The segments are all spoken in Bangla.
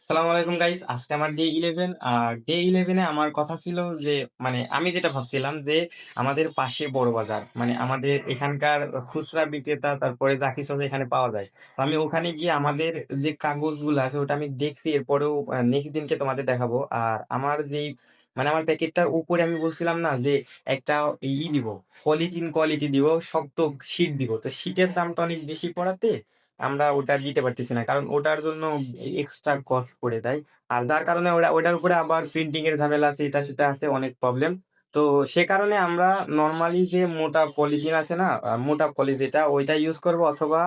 সালাম আলাইকুম গাইস। আজকে আমার ডে 11। আর ডে 11-এ আমার কথা ছিল যে আমি যেটা ভাবছিলাম যে আমাদের পাশে বড় বাজার, আমাদের এখানকার খুচরা বিক্রেতা, তারপরে যা কিছু আছে এখানে পাওয়া যায়। তো আমি ওখানে গিয়ে আমাদের যে কাগজগুলো আছে ওটা আমি দেখছি, এরপরেও নেক্সট দিনকে তোমাদের দেখাবো। আর আমার যেই আমার প্যাকেটটার উপরে আমি বলছিলাম না যে একটা দিব, পলিথিন কোয়ালিটি দিব, শক্ত শীট দিব। তো শীটের দামটা অনেক বেশি পড়াতে আমরা ওটা দিতে পারতেছি না, কারণ ওটার জন্য এক্সট্রা কস্ট পড়ে দেয়। আর যার কারণে ওটার উপরে আবার প্রিন্টিং এর ঝামেলা আছে, এটা সেটা আছে, অনেক প্রবলেম। তো সে কারণে আমরা নর্মালি যে মোটা পলিথিন আছে না, মোটা পলি যেটা, ওইটা ইউজ করব, অথবা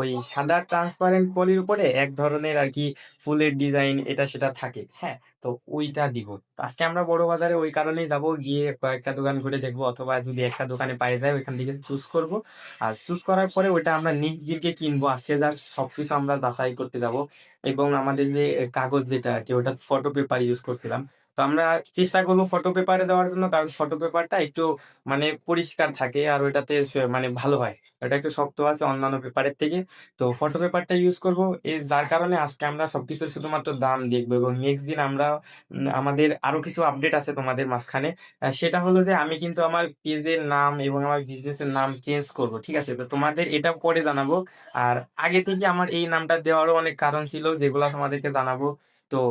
ওই সাদা ট্রান্সপারেন্ট পলির উপরে এক ধরনের আর কি ফুলের ডিজাইন এটা সেটা থাকে, হ্যাঁ। তো ওইটা দিব। তো আজকে আমরা বড় বাজারে ওই কারণেই যাব, গিয়ে কয়েকটা দোকান ঘুরে দেখবো, অথবা যদি একটা দোকানে পাই যায় ওইখান থেকে চুজ করব। আর চুজ করার পরে ওইটা আমরা নেক্সট দিনকে কিনবো। আজকে যা সবকিছু আমরা বাছাই করতে যাব। এবং আমাদের যে কাগজ যেটা আর কি, ওটা ফটো পেপার ইউজ করছিলাম। তো আমরা চেষ্টা করবো ফটো পেপারে দেওয়ার জন্য, কারণ ফটো পেপারটা একটু পরিষ্কার থাকে, আর ওইটাতে ভালো হয়। ওটা একটু শক্ত আছে অন্যান্য পেপারের থেকে। তো ফটো পেপারটা ইউজ করবো, যার কারণে আজকে আমরা সবকিছু শুধুমাত্র দাম দেখবো, এবং নেক্সট দিন আমরা আমাদের আরো কিছু আপডেট আছে তোমাদের মাঝখানে। সেটা হলো যে আমি কিন্তু আমার পেজের নাম এবং আমার বিজনেসের নাম চেঞ্জ করব, ঠিক আছে? তো তোমাদের এটা পরে জানাবো। আর আগে থেকে আমার এই নামটা দেওয়ারও অনেক কারণ ছিল, যেগুলো তোমাদেরকে জানাবো। তো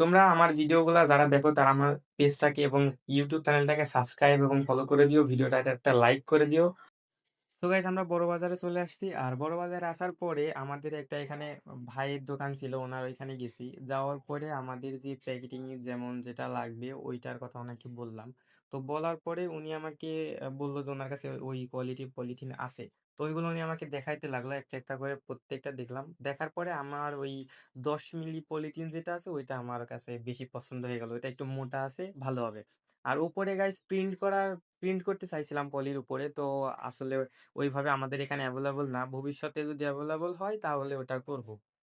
তোমরা আমার ভিডিওগুলো যারা দেখো তারা আমার পেজটাকে এবং ইউটিউব চ্যানেলটাকে সাবস্ক্রাইব এবং ফলো করে দিও, ভিডিওটা একটা লাইক করে দিও। তো গাইজ আমরা বড় বাজারে চলে আসছি। আর বড় বাজারে আসার পরে আমাদের একটা এখানে ভাইয়ের দোকান ছিল, ওনার ওইখানে গেছি। যাওয়ার পরে আমাদের যে প্যাকেটিং এর যেমন যেটা লাগবে ওইটার কথা ওনাকে বললাম। তো বলার পরে উনি আমাকে বললো যে ওনার কাছে ওই কোয়ালিটির পলিথিন আছে। তো ওইগুলো উনি আমাকে দেখাইতে লাগলো, একটা একটা করে প্রত্যেকটা দেখলাম। দেখার পরে আমার ওই 10 মিলি পলিথিন যেটা আছে ওইটা আমার কাছে বেশি পছন্দ হয়ে গেল। এটা একটু মোটা আছে, ভালো হবে। আর উপরে গাইজ প্রিন্ট করতে চাইছিলাম পলির উপরে, তো আসলে ওইভাবে আমাদের এখানে অ্যাভেলেবল না। ভবিষ্যতে যদি অ্যাভেলেবল হয় তাহলে ওটা করব।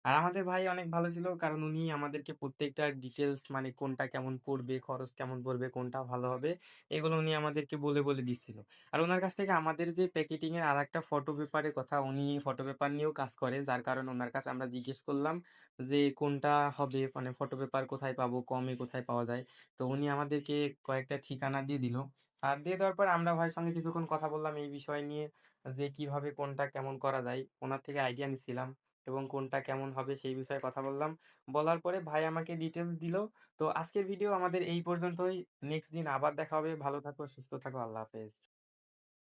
আর আমাদের ভাই অনেক ভালো ছিল, কারণ উনি আমাদেরকে প্রত্যেকটা ডিটেলস, কোনটা কেমন পড়বে, খরচ কেমন পড়বে, কোনটা ভালো হবে, এগুলো উনি আমাদেরকে বলে বলে দিচ্ছিল। আর ওনার কাছ থেকে আমাদের যে প্যাকেটিং এর আর একটা ফটো পেপারের কথা, উনি ফটো পেপার নিয়েও কাজ করে, যার কারণে ওনার কাছে আমরা জিজ্ঞেস করলাম যে কোনটা হবে, ফটো পেপার কোথায় পাবো, কমে কোথায় পাওয়া যায়। তো উনি আমাদেরকে কয়েকটা ঠিকানা দিয়ে দিল। আর দিয়ে দেওয়ার পর আমরা ভাইয়ের সঙ্গে কিছুক্ষণ কথা বললাম এই বিষয় নিয়ে, যে কিভাবে কোনটা কেমন করা যায়, ওনার থেকে আইডিয়া নিছিলাম, এবং কোনটা কেমন হবে সেই বিষয়ে কথা বললাম। বলার পরে ভাই আমাকে ডিটেলস দিল। তো আজকের ভিডিও আমাদের এই পর্যন্তই। নেক্সট দিন আবার দেখা হবে। ভালো থাকো, সুস্থ থাকো, আল্লাহ হাফেজ।